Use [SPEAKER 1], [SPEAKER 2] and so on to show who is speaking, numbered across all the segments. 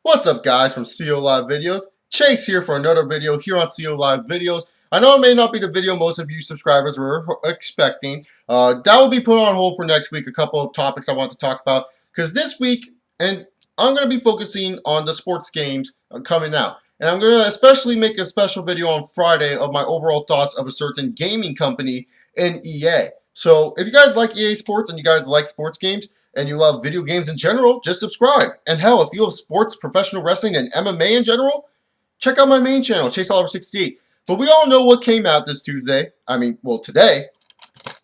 [SPEAKER 1] What's up, guys, from CO Live Videos? Chase here for another video here on CO Live Videos. I know it may not be the video most of you subscribers were expecting. That will be put on hold for next week. A couple of topics I want to talk about because this week, and I'm going to be focusing on the sports games coming out. And I'm going to especially make a special video on Friday of my overall thoughts of a certain gaming company in EA. So if you guys like EA Sports and you guys like sports games, and you love video games in general, just subscribe. And hell, if you love sports, professional wrestling, and MMA in general, check out my main channel, Chase Oliver 68. But we all know what came out this Tuesday. Today.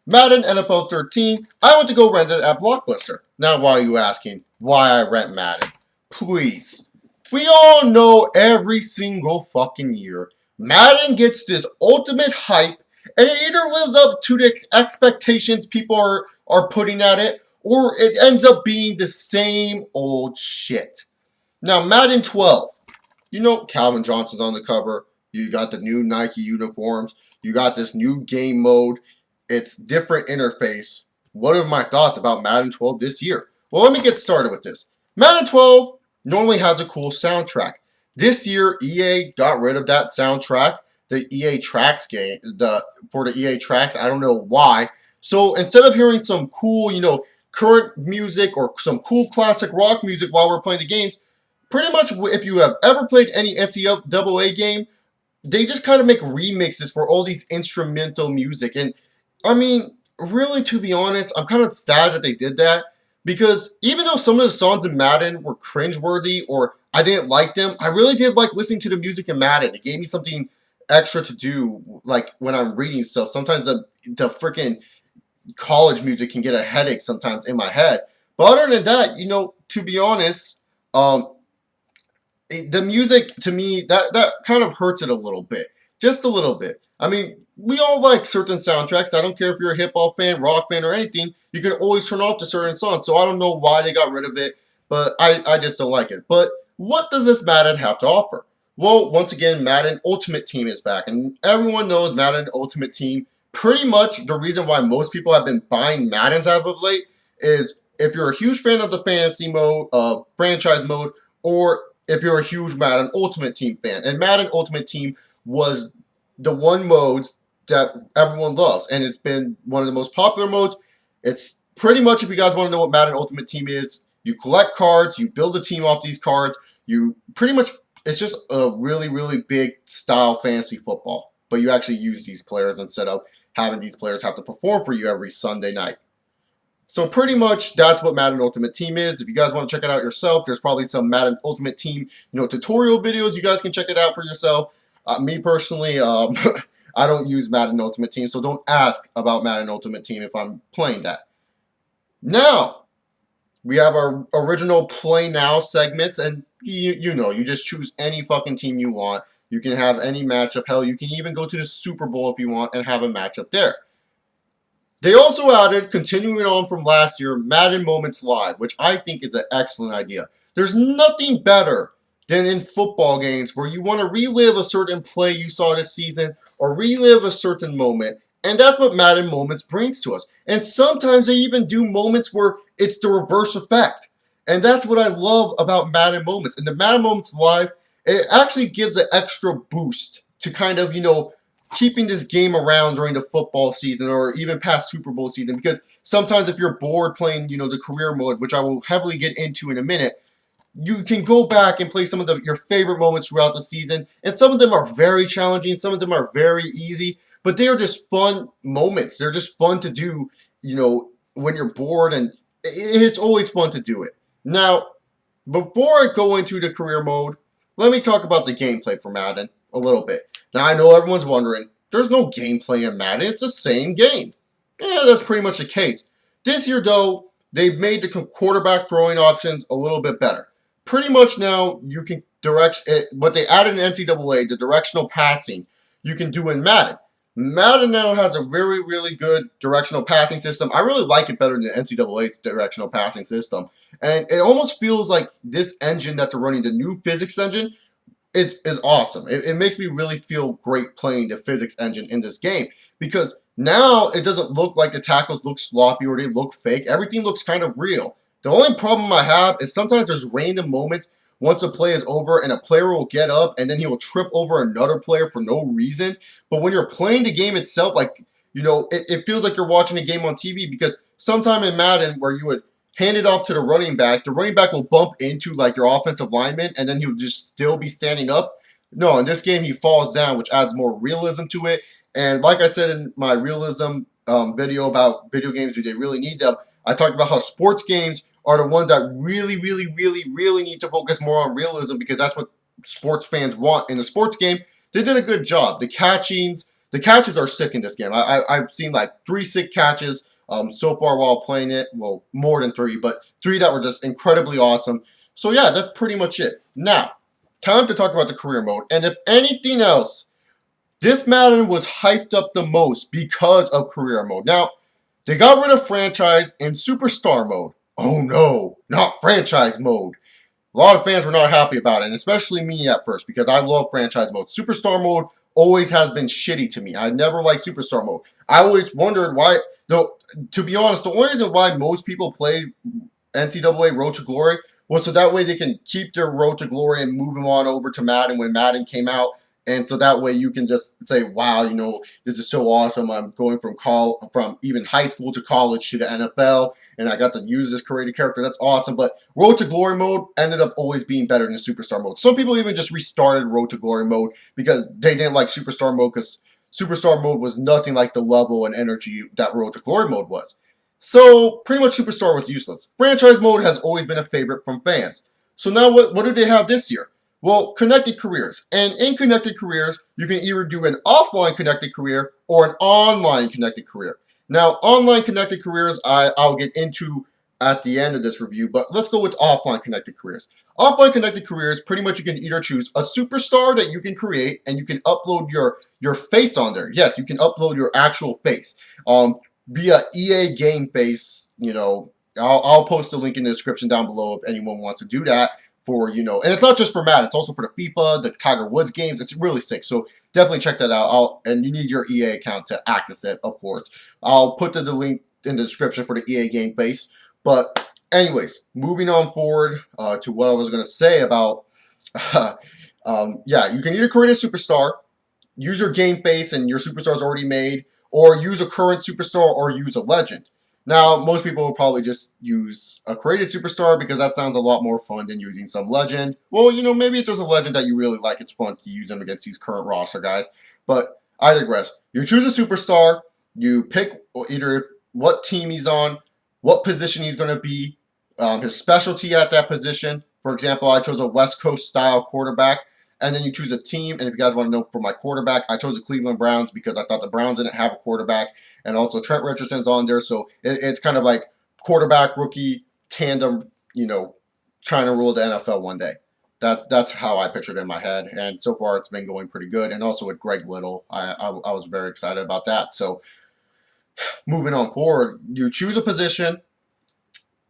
[SPEAKER 1] Madden NFL 13. I went to go rent it at Blockbuster. Now, why are you asking why I rent Madden? Please. We all know every single fucking year, Madden gets this ultimate hype, and it either lives up to the expectations people are putting at it, or it ends up being the same old shit. Now, Madden 12. You know, Calvin Johnson's on the cover. You got the new Nike uniforms. You got this new game mode. It's different interface. What are my thoughts about Madden 12 this year? Well, let me get started with this. Madden 12 normally has a cool soundtrack. This year, EA got rid of that soundtrack. The EA Tracks game, for the EA Tracks, I don't know why. So instead of hearing some cool, current music or some cool classic rock music while we're playing the games, pretty much if you have ever played any NCAA game, they just kind of make remixes for all these instrumental music. And I mean, really, to be honest, I'm kind of sad that they did that, because even though some of the songs in Madden were cringeworthy or I didn't like them, I really did like listening to the music in Madden. It gave me something extra to do, like when I'm reading stuff. Sometimes the freaking college music can get a headache sometimes in my head. But other than that, to be honest, the music to me, that kind of hurts it a little bit. Just a little bit. I mean, we all like certain soundtracks. I don't care if you're a hip-hop fan, rock fan, or anything. You can always turn off to certain songs. So I don't know why they got rid of it, but I just don't like it. But what does this Madden have to offer? Well, once again, Madden Ultimate Team is back. And everyone knows Madden Ultimate Team. Pretty much the reason why most people have been buying Maddens as of late is if you're a huge fan of the fantasy mode, franchise mode, or if you're a huge Madden Ultimate Team fan. And Madden Ultimate Team was the one modes that everyone loves, and it's been one of the most popular modes. It's pretty much, if you guys want to know what Madden Ultimate Team is, you collect cards, you build a team off these cards, you pretty much, it's just a really, really big style fantasy football. But you actually use these players instead of having these players have to perform for you every Sunday night. So pretty much that's what Madden Ultimate Team is. If you guys want to check it out yourself, there's probably some Madden Ultimate Team, tutorial videos. You guys can check it out for yourself. Me personally, I don't use Madden Ultimate Team, so don't ask about Madden Ultimate Team if I'm playing that. Now, we have our original Play Now segments, and you just choose any fucking team you want. You can have any matchup. Hell, you can even go to the Super Bowl if you want and have a matchup there. They also added, continuing on from last year, Madden Moments Live, which I think is an excellent idea. There's nothing better than in football games where you want to relive a certain play you saw this season or relive a certain moment, and that's what Madden Moments brings to us. And sometimes they even do moments where it's the reverse effect. And that's what I love about Madden Moments. And the Madden Moments Live, it actually gives an extra boost to kind of, keeping this game around during the football season or even past Super Bowl season. Because sometimes if you're bored playing, the career mode, which I will heavily get into in a minute, you can go back and play some of your favorite moments throughout the season. And some of them are very challenging. Some of them are very easy. But they are just fun moments. They're just fun to do, when you're bored. And it's always fun to do it. Now, before I go into the career mode, let me talk about the gameplay for Madden a little bit. Now, I know everyone's wondering, there's no gameplay in Madden. It's the same game. Yeah, that's pretty much the case. This year, though, they've made the quarterback throwing options a little bit better. Pretty much now, you can direct it. What they added in NCAA, the directional passing, you can do in Madden. Madden now has a very, really good directional passing system. I really like it better than the NCAA's directional passing system. And it almost feels like this engine that they're running, the new physics engine, is awesome. It makes me really feel great playing the physics engine in this game, because now it doesn't look like the tackles look sloppy or they look fake. Everything looks kind of real. The only problem I have is sometimes there's random moments once a play is over and a player will get up and then he will trip over another player for no reason. But when you're playing the game itself, like, it feels like you're watching a game on TV, because sometime in Madden where you would hand it off to the running back will bump into like your offensive lineman and then he would just still be standing up. No, in this game he falls down, which adds more realism to it. And like I said in my realism video about video games, do they really need them? I talked about how sports games are the ones that really, really, really, really need to focus more on realism, because that's what sports fans want in a sports game. They did a good job. The catches are sick in this game. I've seen like 3 sick catches so far while playing it. Well, more than 3, but 3 that were just incredibly awesome. So yeah, that's pretty much it. Now, time to talk about the career mode. And if anything else, this Madden was hyped up the most because of career mode. Now, they got rid of franchise and superstar mode. Oh no, not franchise mode. A lot of fans were not happy about it, and especially me at first, because I love franchise mode. Superstar mode always has been shitty to me. I never liked superstar mode. I always wondered why, though, to be honest, the only reason why most people played NCAA Road to Glory was so that way they can keep their Road to Glory and move them on over to Madden when Madden came out. And so that way you can just say, wow, this is so awesome. I'm going from even high school to college to the NFL, and I got to use this creative character. That's awesome. But Road to Glory mode ended up always being better than Superstar mode. Some people even just restarted Road to Glory mode because they didn't like Superstar mode, because Superstar mode was nothing like the level and energy that Road to Glory mode was. So pretty much Superstar was useless. Franchise mode has always been a favorite from fans. So now what do they have this year? Well, connected careers. And in connected careers, you can either do an offline connected career or an online connected career. Now, online connected careers I'll get into at the end of this review, but let's go with offline connected careers. Offline connected careers, pretty much you can either choose a superstar that you can create and you can upload your face on there. Yes, you can upload your actual face. Via EA game face, I'll post a link in the description down below if anyone wants to do that. And it's not just for Madden, it's also for the FIFA, the Tiger Woods games. It's really sick, so definitely check that out. And you need your EA account to access it, of course. I'll put the link in the description for the EA game base. But anyways, moving on forward to what I was going to say about, yeah, you can either create a superstar, use your game face and your superstar is already made, or use a current superstar or use a legend. Now, most people will probably just use a created superstar because that sounds a lot more fun than using some legend. Well, maybe if there's a legend that you really like, it's fun to use them against these current roster guys. But I digress. You choose a superstar, you pick either what team he's on, what position he's going to be, his specialty at that position. For example, I chose a West Coast style quarterback. And then you choose a team. And if you guys want to know for my quarterback, I chose the Cleveland Browns because I thought the Browns didn't have a quarterback. And also Trent Richardson's on there. So it's kind of like quarterback, rookie, tandem, trying to rule the NFL one day. That's how I pictured it in my head. And so far it's been going pretty good. And also with Greg Little, I was very excited about that. So moving on forward, you choose a position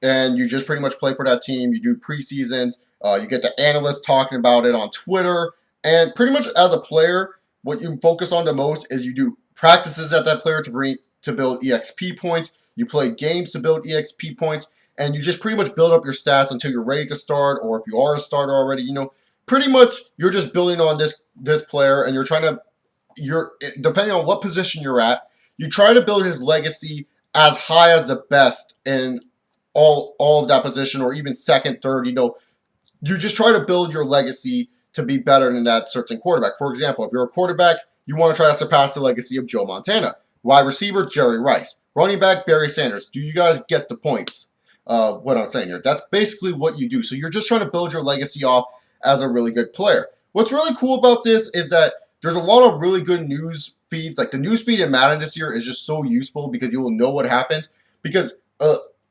[SPEAKER 1] and you just pretty much play for that team. You do preseasons. You get the analysts talking about it on Twitter. And pretty much as a player, what you focus on the most is you do practices at that player to build EXP points. You play games to build EXP points. And you just pretty much build up your stats until you're ready to start. Or if you are a starter already, pretty much you're just building on this player. And you're depending on what position you're at, you try to build his legacy as high as the best in all of that position, or even second, third, you just try to build your legacy to be better than that certain quarterback. For example, if you're a quarterback, you want to try to surpass the legacy of Joe Montana. Wide receiver, Jerry Rice. Running back, Barry Sanders. Do you guys get the points of what I'm saying here? That's basically what you do. So you're just trying to build your legacy off as a really good player. What's really cool about this is that there's a lot of really good news feeds. Like the news feed in Madden this year is just so useful because you will know what happens. Because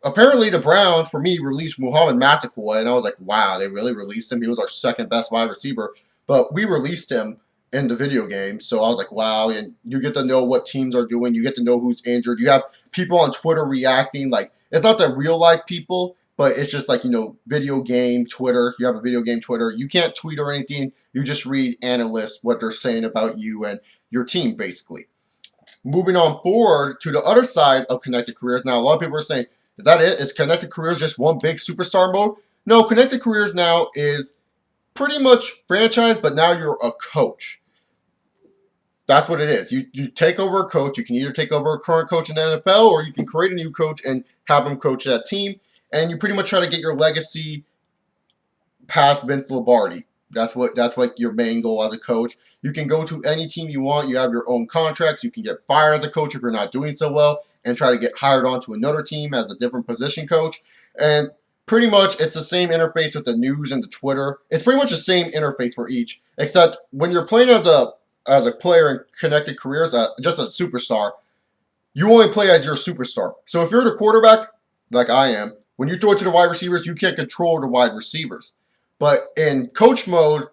[SPEAKER 1] apparently the Browns, for me, released Muhammad Massaquoi, and I was like, wow, they really released him? He was our second best wide receiver. But we released him in the video game, so I was like, wow, and you get to know what teams are doing. You get to know who's injured. You have people on Twitter reacting. Like, it's not the real-life people, but it's just like, video game Twitter. You have a video game Twitter. You can't tweet or anything. You just read analysts, what they're saying about you and your team, basically. Moving on forward to the other side of Connected Careers. Now, a lot of people are saying, is that it? Is Connected Careers just one big superstar mode? No, Connected Careers now is pretty much franchise, but now you're a coach. That's what it is. You take over a coach. You can either take over a current coach in the NFL, or you can create a new coach and have him coach that team. And you pretty much try to get your legacy past Vince Lombardi. That's like your main goal as a coach. You can go to any team you want. You have your own contracts. You can get fired as a coach if you're not doing so well, and try to get hired onto another team as a different position coach. And pretty much it's the same interface with the news and the Twitter. It's pretty much the same interface for each, except when you're playing as a player in Connected Careers, just a superstar, you only play as your superstar. So if you're the quarterback, like I am, when you throw it to the wide receivers, you can't control the wide receivers. But in coach mode,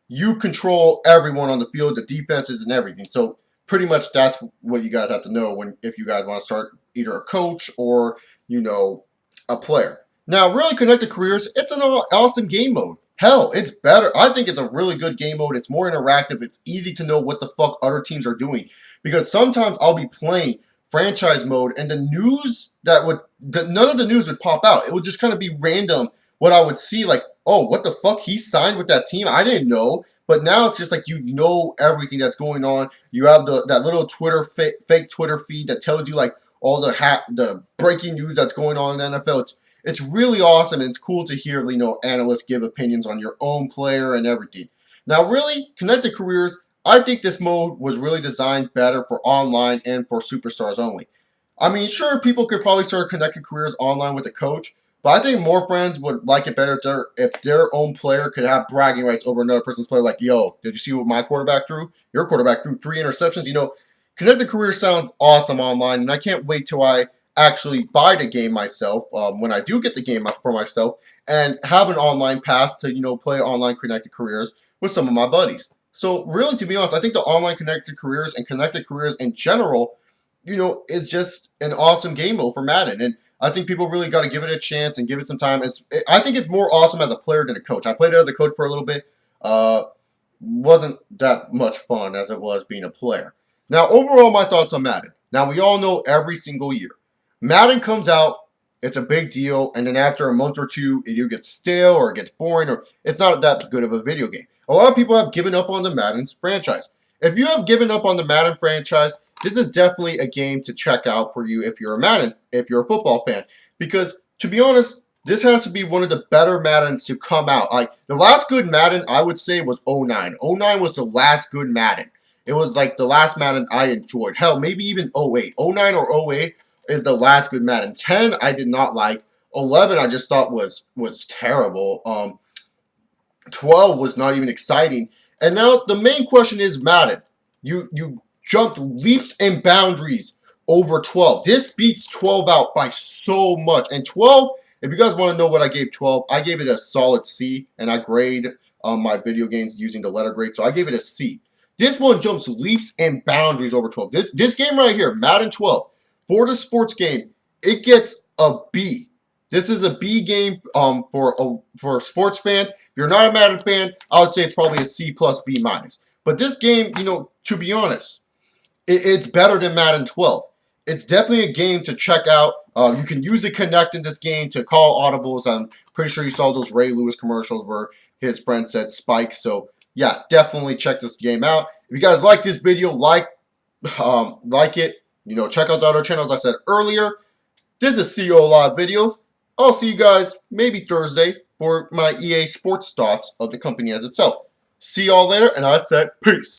[SPEAKER 1] you control everyone on the field, the defenses and everything. So pretty much that's what you guys have to know if you guys want to start either a coach or, a player. Now, really Connected Careers, it's an awesome game mode. Hell, it's better. I think it's a really good game mode. It's more interactive. It's easy to know what the fuck other teams are doing. Because sometimes I'll be playing franchise mode and none of the news would pop out. It would just kind of be random what I would see, like, oh, what the fuck? He signed with that team? I didn't know. But now it's just like you know everything that's going on. You have that little fake Twitter feed that tells you like all the breaking news that's going on in the NFL. It's really awesome, and it's cool to hear analysts give opinions on your own player and everything. Now, really, Connected Careers, I think this mode was really designed better for online and for superstars only. I mean, sure, people could probably start Connected Careers online with a coach, but I think more friends would like it better if their own player could have bragging rights over another person's player. Like, yo, did you see what my quarterback threw? Your quarterback threw 3 interceptions. Connected Career sounds awesome online, and I can't wait till I actually buy the game myself, when I do get the game for myself, and have an online path to, play online Connected Careers with some of my buddies. So really, to be honest, I think the online Connected Careers and Connected Careers in general, is just an awesome game mode for Madden. And I think people really got to give it a chance and give it some time. I think it's more awesome as a player than a coach. I played it as a coach for a little bit. Wasn't that much fun as it was being a player. Now, overall, my thoughts on Madden. Now, we all know every single year, Madden comes out, it's a big deal, and then after a month or two, it either gets stale or it gets boring, or it's not that good of a video game. A lot of people have given up on the Madden franchise. If you have given up on the Madden franchise, this is definitely a game to check out for you if you're a football fan. Because, to be honest, this has to be one of the better Maddens to come out. Like, the last good Madden, I would say, was 09. 09 was the last good Madden. It was like the last Madden I enjoyed. Hell, maybe even 08. 09 or 08 is the last good Madden. 10, I did not like. 11, I just thought was terrible. 12 was not even exciting. And now the main question is Madden. You jumped leaps and boundaries over 12. This beats 12 out by so much. And 12, if you guys want to know what I gave 12, I gave it a solid C, and I grade my video games using the letter grade, so I gave it a C. This one jumps leaps and boundaries over 12. This game right here, Madden 12, for the sports game, it gets a B. This is a B game for sports fans. If you're not a Madden fan, I would say it's probably a C plus B minus. But this game, to be honest, it's better than Madden 12. It's definitely a game to check out. You can use the Connect in this game to call audibles. I'm pretty sure you saw those Ray Lewis commercials where his friend said spike. So yeah, definitely check this game out. If you guys like this video, like it. Check out the other channels I said earlier. This is CO Live Videos. I'll see you guys maybe Thursday for my EA Sports thoughts of the company as itself. See y'all later, and I said peace.